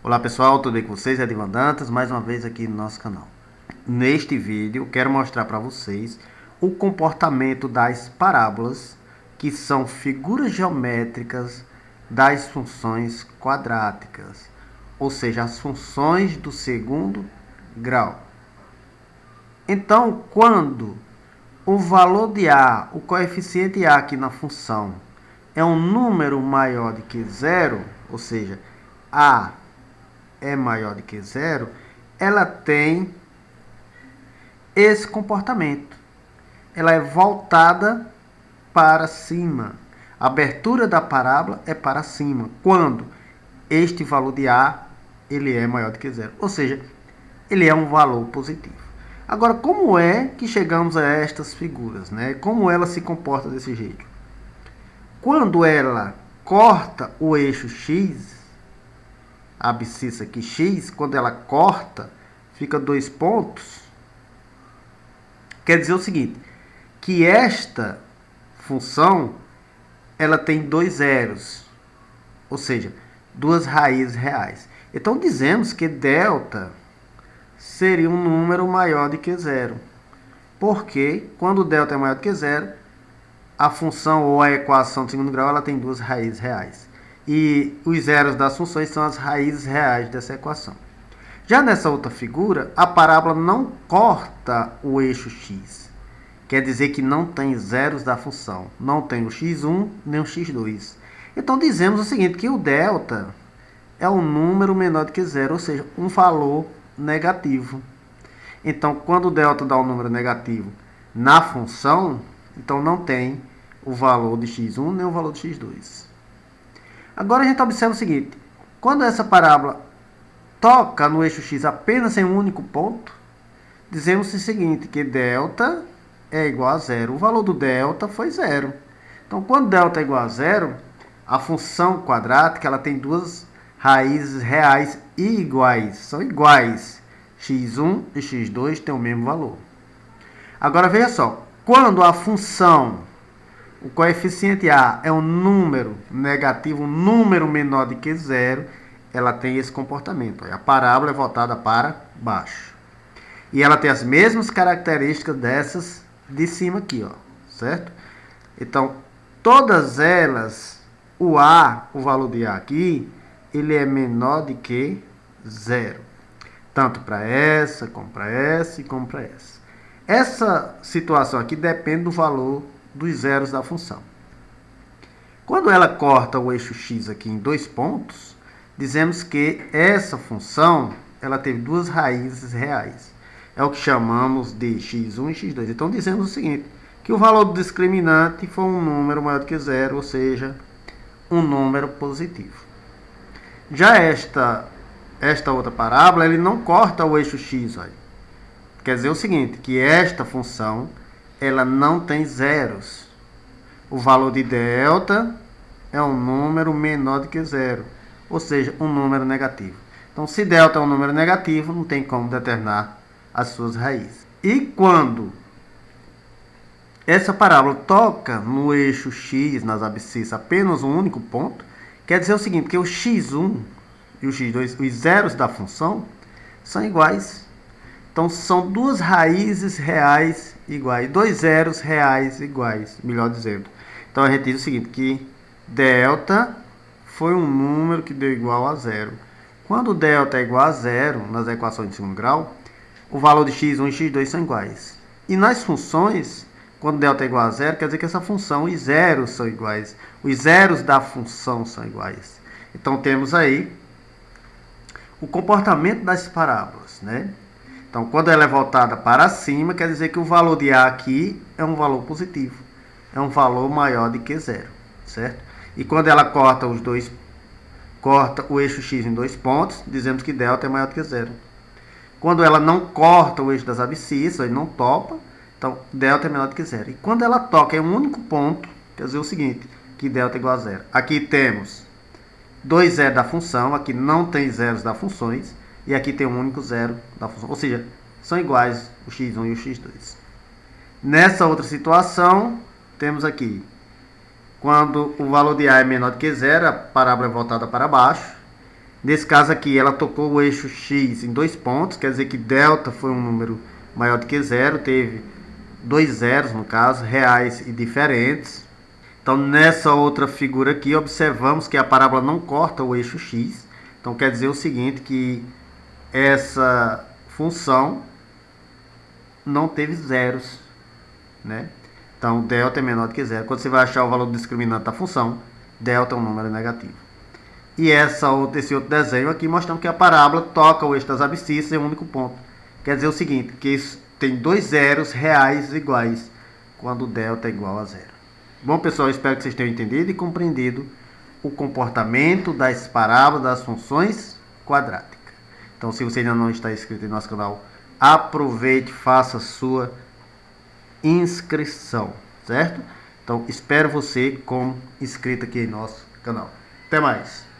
Olá pessoal, tudo bem com vocês? É Edivan Dantas, mais uma vez aqui no nosso canal. Neste vídeo, quero mostrar para vocês o comportamento das parábolas, que são figuras geométricas das funções quadráticas, ou seja, as funções do segundo grau. Então, quando o valor de A, o coeficiente A aqui na função, é um número maior do que zero, ou seja, A é maior do que zero, ela tem esse comportamento. Ela é voltada para cima. A abertura da parábola é para cima, quando este valor de A ele é maior do que zero, ou seja, ele é um valor positivo. Agora, como é que chegamos a estas figuras, né? Como ela se comporta desse jeito? Quando ela corta o eixo X, a abscissa aqui X, quando ela corta, fica 2 pontos. Quer dizer o seguinte, que esta função, ela tem 2 zeros, ou seja, 2 raízes reais. Então, dizemos que delta seria um número maior do que zero. Porque, quando delta é maior do que zero, a função ou a equação de segundo grau ela tem 2 raízes reais. E os zeros das funções são as raízes reais dessa equação. Já nessa outra figura, a parábola não corta o eixo x. Quer dizer que não tem zeros da função. Não tem o x1 nem o x2. Então dizemos o seguinte, que o delta é um número menor do que zero, ou seja, um valor negativo. Então, quando o delta dá um número negativo na função, então não tem o valor de x1 nem o valor de x2. Agora a gente observa o seguinte, quando essa parábola toca no eixo x apenas em um único ponto, dizemos o seguinte, que delta é igual a zero. O valor do delta foi zero. Então, quando delta é igual a zero, a função quadrática ela tem 2 raízes reais iguais. São iguais. x1 e x2 têm o mesmo valor. Agora, veja só. Quando a função, o coeficiente A é um número negativo, um número menor do que zero, ela tem esse comportamento. A parábola é voltada para baixo. E ela tem as mesmas características dessas de cima aqui, ó, certo? Então, todas elas, o A, o valor de A aqui, ele é menor do que zero. Tanto para essa, como para essa e como para essa. Essa situação aqui depende do valor dos zeros da função. Quando ela corta o eixo x aqui em 2 pontos, dizemos que essa função ela teve 2 raízes reais. É o que chamamos de x1 e x2. Então dizemos o seguinte, que o valor do discriminante foi um número maior do que zero, ou seja, um número positivo. Já esta outra parábola, ele não corta o eixo x, olha. Quer dizer o seguinte, que esta função, ela não tem zeros. O valor de delta é um número menor do que zero, ou seja, um número negativo. Então, se delta é um número negativo, não tem como determinar as suas raízes. E quando essa parábola toca no eixo x, nas abscissas, apenas um único ponto, quer dizer o seguinte, que o x1 e o x2, os zeros da função, são iguais. Então, são 2 raízes reais iguais, 2 zeros reais iguais, melhor dizendo. Então, a gente diz o seguinte, que delta foi um número que deu igual a zero. Quando delta é igual a zero, nas equações de segundo grau, o valor de x1 e x2 são iguais. E nas funções, quando delta é igual a zero, quer dizer que essa função, os zeros são iguais. Os zeros da função são iguais. Então, temos aí o comportamento das parábolas, né? Então, quando ela é voltada para cima, quer dizer que o valor de A aqui é um valor positivo. É um valor maior do que zero, certo? E quando ela corta o eixo x em 2 pontos, dizemos que delta é maior do que zero. Quando ela não corta o eixo das abscissas, ele não topa, então delta é menor do que zero. E quando ela toca em um único ponto, quer dizer o seguinte, que delta é igual a zero. Aqui temos 2 zeros da função, aqui não tem zeros das funções, e aqui tem um único zero da função. Ou seja, são iguais o x1 e o x2. Nessa outra situação, temos aqui, quando o valor de A é menor do que zero, a parábola é voltada para baixo. Nesse caso aqui, ela tocou o eixo x em 2 pontos, quer dizer que delta foi um número maior do que zero, teve 2 zeros, no caso, reais e diferentes. Então, nessa outra figura aqui, observamos que a parábola não corta o eixo x. Então, quer dizer o seguinte, que essa função não teve zeros, né? Então, delta é menor do que zero. Quando você vai achar o valor do discriminante da função, delta é um número negativo. E esse outro desenho aqui mostrando que a parábola toca o eixo das abscissas em um único ponto. Quer dizer o seguinte, que isso tem 2 zeros reais iguais quando delta é igual a zero. Bom, pessoal, espero que vocês tenham entendido e compreendido o comportamento das parábolas das funções quadráticas. Então, se você ainda não está inscrito em nosso canal, aproveite, faça sua inscrição, certo? Então, espero você como inscrito aqui em nosso canal. Até mais!